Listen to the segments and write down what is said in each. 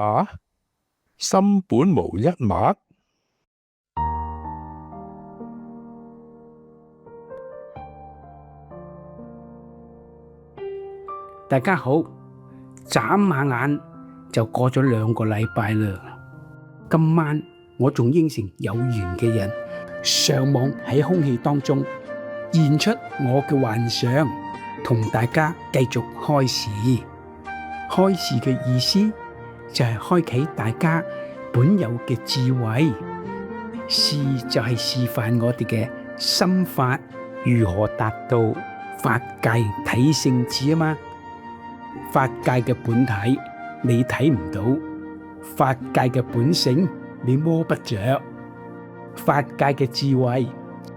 話？心本無一物。大家好，眨下眼就過咗2個禮拜啦。今晚我仲應承有緣嘅人上網喺空氣當中現出我嘅幻想，同大家繼續開示。開示嘅意思就係開啟大家本有嘅智慧，示就係示範我哋嘅心法如何達到法界體性智啊嘛。法界嘅本體你睇唔到，法界嘅本性你摸不着，法界嘅智慧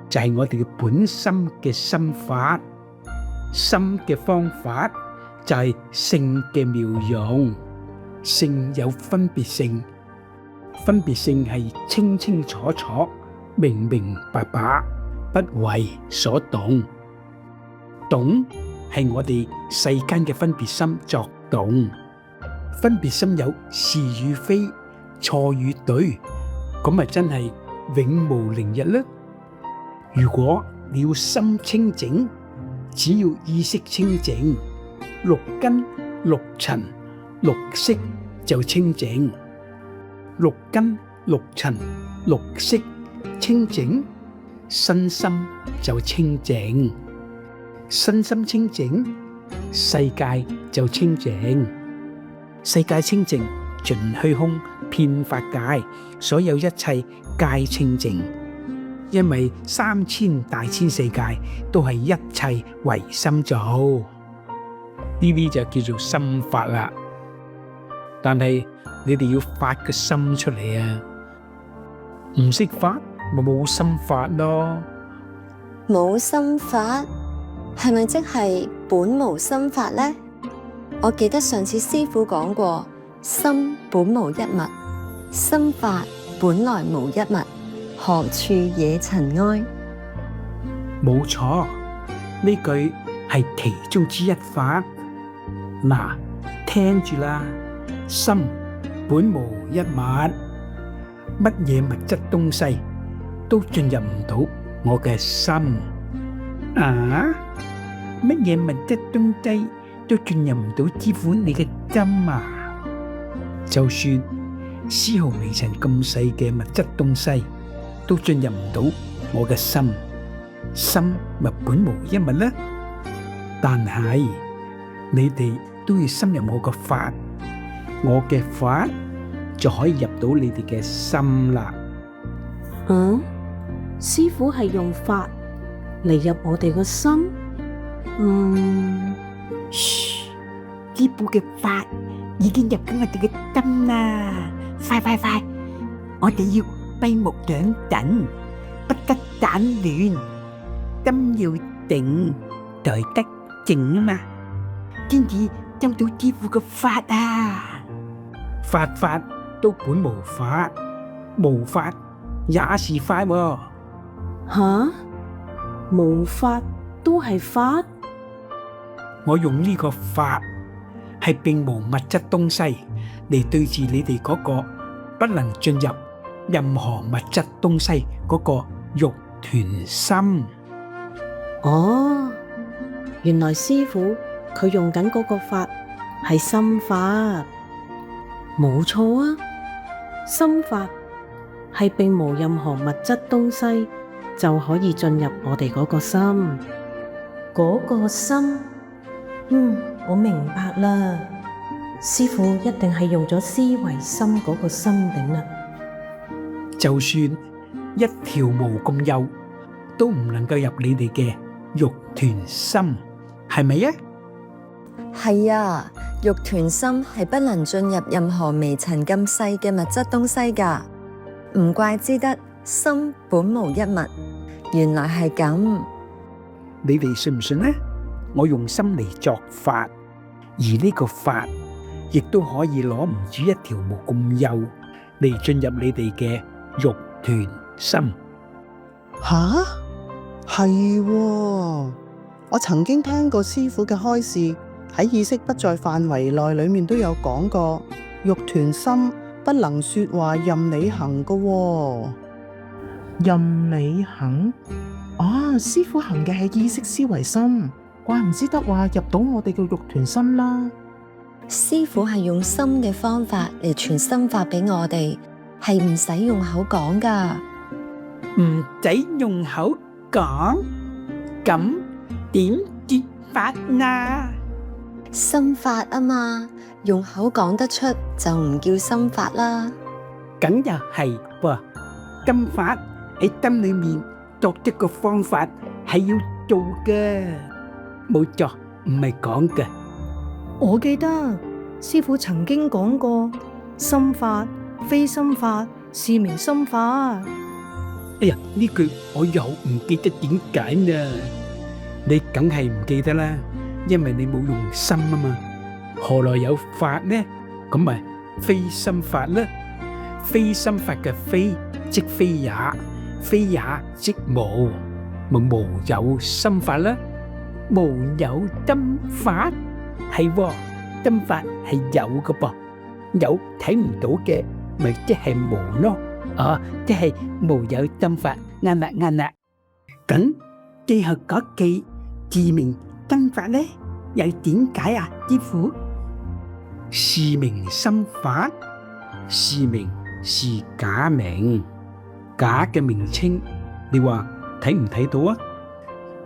就係我哋嘅本心嘅心法，心嘅方法就係性嘅妙用。性有分別性，分別性係清清楚楚、明明白白，不為所動。動係我哋世間嘅分別心作動，分別心有是與非、錯與對，咁咪真係永無寧日啦。如果你要心清淨，只要意識清淨，6根、6塵、6識就清淨。6根、6塵、6識清淨，身心就清淨。身心清淨，世界就清淨。世界清淨，盡虛空遍法界，所有一切皆清淨。因為3000大千世界都係一切唯心做，呢啲就叫做心法啦。但係你哋要發個心出嚟啊！唔識發咪冇心法咯。冇心法係咪即係本無心法呢？我記得上次師父講過，心本無一物，心法本來無一物，何處惹塵埃？冇錯，呢句係其中之一法。嗱，聽住啦，心本無一物，乜嘢物質東西都進入唔到我嘅心啊！乜嘢物質東西都進入唔到師父你嘅心啊！就算絲毫微塵咁細嘅物質東西都進入唔到我嘅心，心咪本無一物啦。但係你哋都要深入我個法，我嘅法就可以入到你哋嘅心啦。師父係用法嚟入我哋個心？師父嘅法已經入緊我哋嘅心啦！快！我哋要閉目養等，不得散亂，心要定，才得靜啊嘛，先至收到師父嘅法啊！法都本無法，無法也是法喎。吓？無法都係法？我用呢個法係並無物質東西嚟對治你哋嗰個不能進入任何物質東西嗰個肉團心。哦，原來師父佢用緊嗰個法係心法，冇錯啊！心法係並無任何物質東西就可以進入我哋嗰個心。嗰個心，我明白啦。師父一定係用咗思維心嗰個心頂啦。就算一條毛咁幼，都唔能夠入你哋嘅肉團心，係咪啊？係啊，肉團心係不能進入任何微塵咁細嘅物質東西噶，唔怪之得心本無一物，原來係咁。你哋信唔信呢？我用心嚟作法，而呢個法亦都可以攞唔止一條毛咁幼嚟進入你哋嘅肉團心。吓？係喎，我曾經聽過師父嘅開示，喺意識不在範圍內裏面都有講過，肉團心不能說話任你行噶喎。任你行？啊，師傅行嘅係意識思維心，怪唔之得話入到我哋嘅肉團心啦。師傅係用心嘅方法嚟傳心法俾我哋，係唔使用口講噶。唔使用口講，咁點接法啊？心法啊嘛，用口講得出就唔叫心法啦。咁又係噃，心法喺心裏面作一個方法係要做嘅，冇錯，唔係講嘅。我記得師傅曾經講過，心法非心法，是名心法。哎呀，呢句我又唔記得點解啦。你梗係唔記得啦，因為你冇用心啊嘛。何來有法呢？咁咪非心法啦。非心法嘅非即非也，非也即無，咪無有心法啦。無有心法係喎，心法係有嘅噃，有睇唔到嘅咪即係無咯。哦，即係無有心法，啱啦啱啦。咁最後嗰句自明心法呢，又點解啊？師傅，是名心法，是名是假名，假嘅名稱，你話睇唔睇到啊？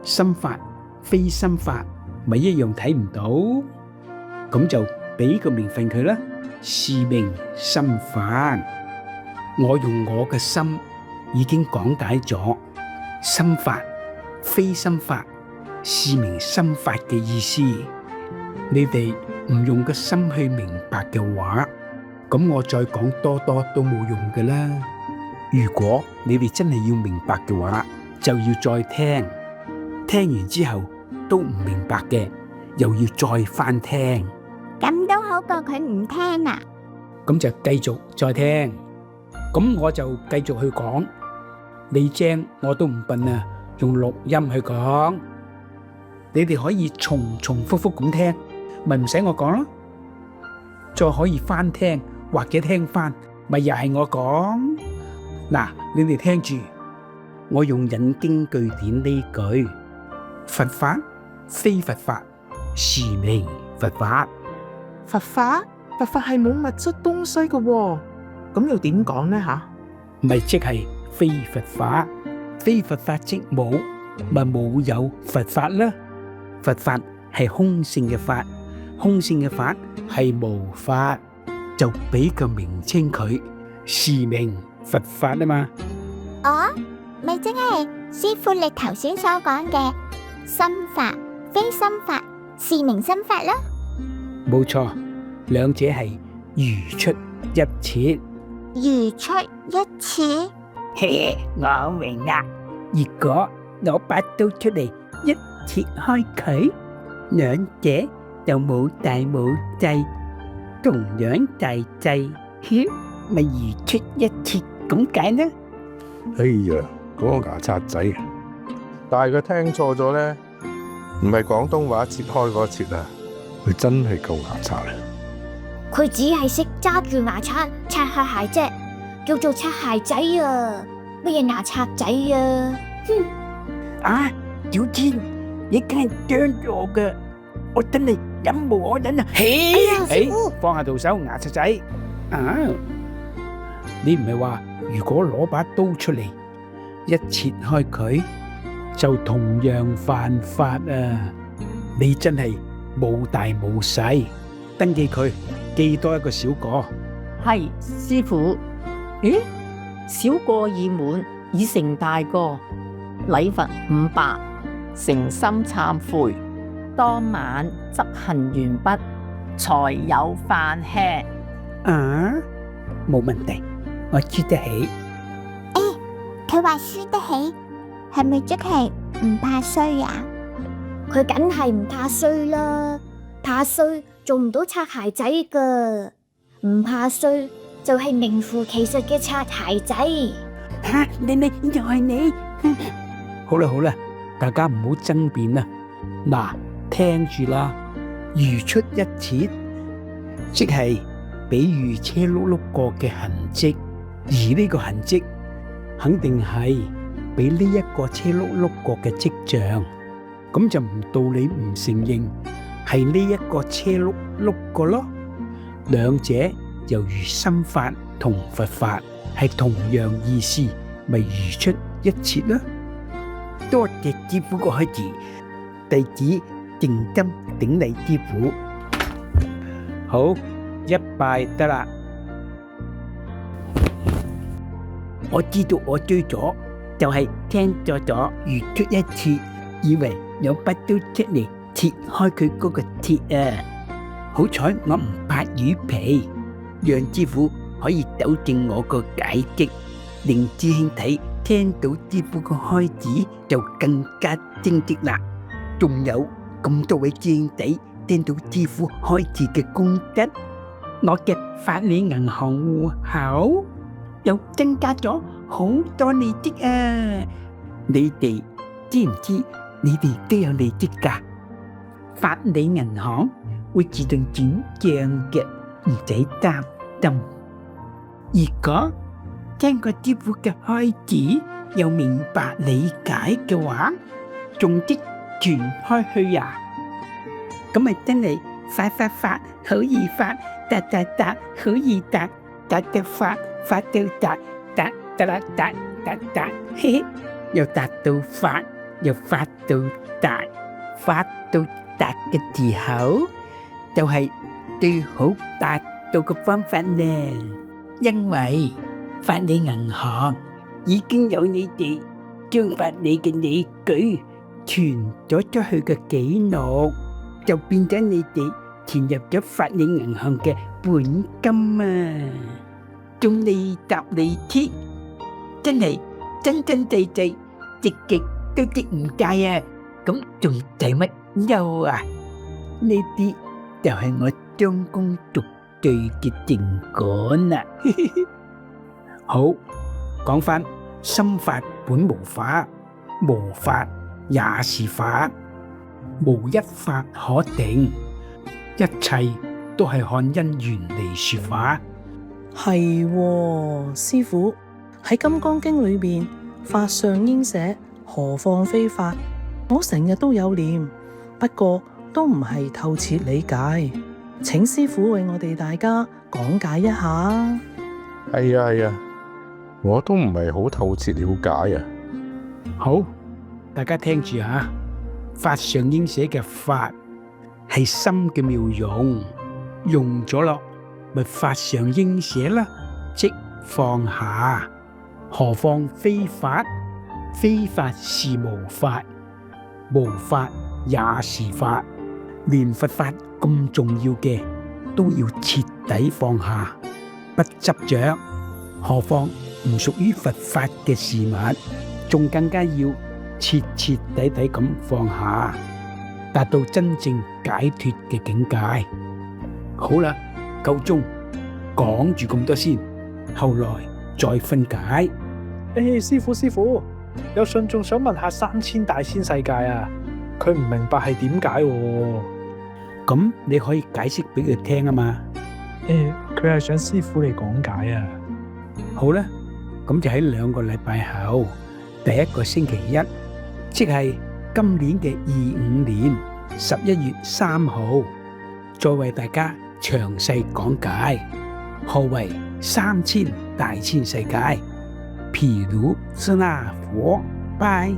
心法非心法，咪一樣睇唔到，咁就俾個名分佢啦，是名心法。我用我嘅心已經講解咗心法非心法，是名心法嘅意思。你哋唔用個心去明白嘅話，咁我再講多多都冇用㗎啦。如果你哋真係要明白嘅話，就要再聽，聽完之後都唔明白嘅，又要再翻聽。咁都好過佢唔聽啊！咁就繼續再聽。咁我就繼續去講，你精我都唔笨啊，用錄音去講，你哋可以重重複複咁聽，咪唔使我講咯。再可以翻聽或者聽翻，咪又係我講。嗱，你哋聽住，我用引經據典呢句：佛法非佛法，是名佛法。佛法係冇物質東西嘅喎，咁又點講呢吓？咪即係非佛法，非佛法即冇，咪冇有佛法啦。佛法係空性嘅法，空性嘅法係無法，就俾個名稱佢，是名佛法啊嘛。哦，咪即係師傅你頭先所講嘅心法非心法，是名心法啦。冇錯，兩者係如出一轍。如出一轍，嘿，我明啦。如果攞把刀出嚟一切開佢，兩者就冇大冇細，同樣大細，咪如出一轍咁解呢？哎呀，嗰個牙刷仔，但係佢聽錯咗咧，唔係廣東話切開嗰個切啊，佢真係舊牙刷啊！佢只係識揸住牙刷擦下鞋啫，叫做擦鞋仔啊，乜嘢牙刷仔啊？哼！啊，小天，你梗係啄咗我㗎，我真係忍無可忍啊！嘿，放下徒手，牙刷仔啊！你唔係話如果攞把刀出嚟一切開佢，就同樣犯法啊！你真係冇大冇細，登記佢。記多一個小過，係師傅。咦，小過已滿，已成大過，禮罰500，誠心懺悔，當晚執行完畢，才有飯吃。啊，冇問題，我輸得起。佢話輸得起，係咪即係唔怕衰啊？佢梗係唔怕衰啦，怕衰做唔到擦鞋仔噶，唔怕衰就係名副其實嘅擦鞋仔。吓，你就係你。好啦好啦，大家唔好爭辯啦。嗱，聽住啦，如出一轍，即係比喻車轆轆過嘅痕跡，而呢個痕跡肯定係俾呢一個車轆轆過嘅跡象，咁就唔道理唔承認係呢一個車轆轆過咯。兩者猶如心法同佛法係同樣意思，咪如出一轍啦。多謝師傅個開示，弟子靜心頂禮師傅。好，一拜得啦。我知道我追咗，就係聽咗如出一轍，以為有把刀出嚟切開佢嗰個鐵啊！好彩我唔怕魚皮，讓師傅可以糾正我個解釋，令師兄睇聽到師傅個開指就更加精緻啦。仲有咁多位師兄弟聽到師傅開指嘅功德，我嘅法理銀行戶口又增加咗好多利息啊！你哋知唔知你哋都有利息㗎？法理銀行會自動轉賬嘅，唔使擔心。如果聽過師傅嘅開指，又明白理解嘅話，仲即傳開去呀？咁咪真係發好易發，達好易達，達到發到達，達，嘿嘿，又達到發，又發到達，發到達嘅時候，就係最好達到嘅方法呢。因為法理銀行已經有你哋將法理嘅理據傳咗出去嘅記錄，就變咗你哋填入咗法理銀行嘅本金啊！仲利搭利貼，真係真實，值極都值唔晒啊！咁仲使乜憂啊？呢啲就係我將功贖罪嘅成果啦！好，講返心法本無法，無法也是法，無一法可定，一切都係看因緣嚟說法。係喎，師傅喺《金剛經》裏邊，法上應捨，何況非法？我成日都有念，不過都唔係透徹理解，請師傅為我哋大家講解一下。係啊，我都唔係好透徹了解啊。好，大家聽住啊，法上應捨嘅法係心嘅妙用，用咗落咪法上應捨啦，即放下。何況非法？非法是無法，無法也是法。連佛法咁重要嘅都要徹底放下，不執着，何況唔屬於佛法嘅事物，仲更加要徹徹底底咁放下，達到真正解脫嘅境界。好啦，夠鐘，講住咁多先，後來再分解。師傅，有信眾想問下3000大千世界啊，佢唔明白係點解喎。咁你可以解釋俾佢聽啊嘛。佢係想師傅嚟講解啊。好啦，咁就喺2個禮拜後，第1個星期一，即係今年嘅25年11月3號，再為大家詳細講解何為3000大千世界。譬如是那佛，拜。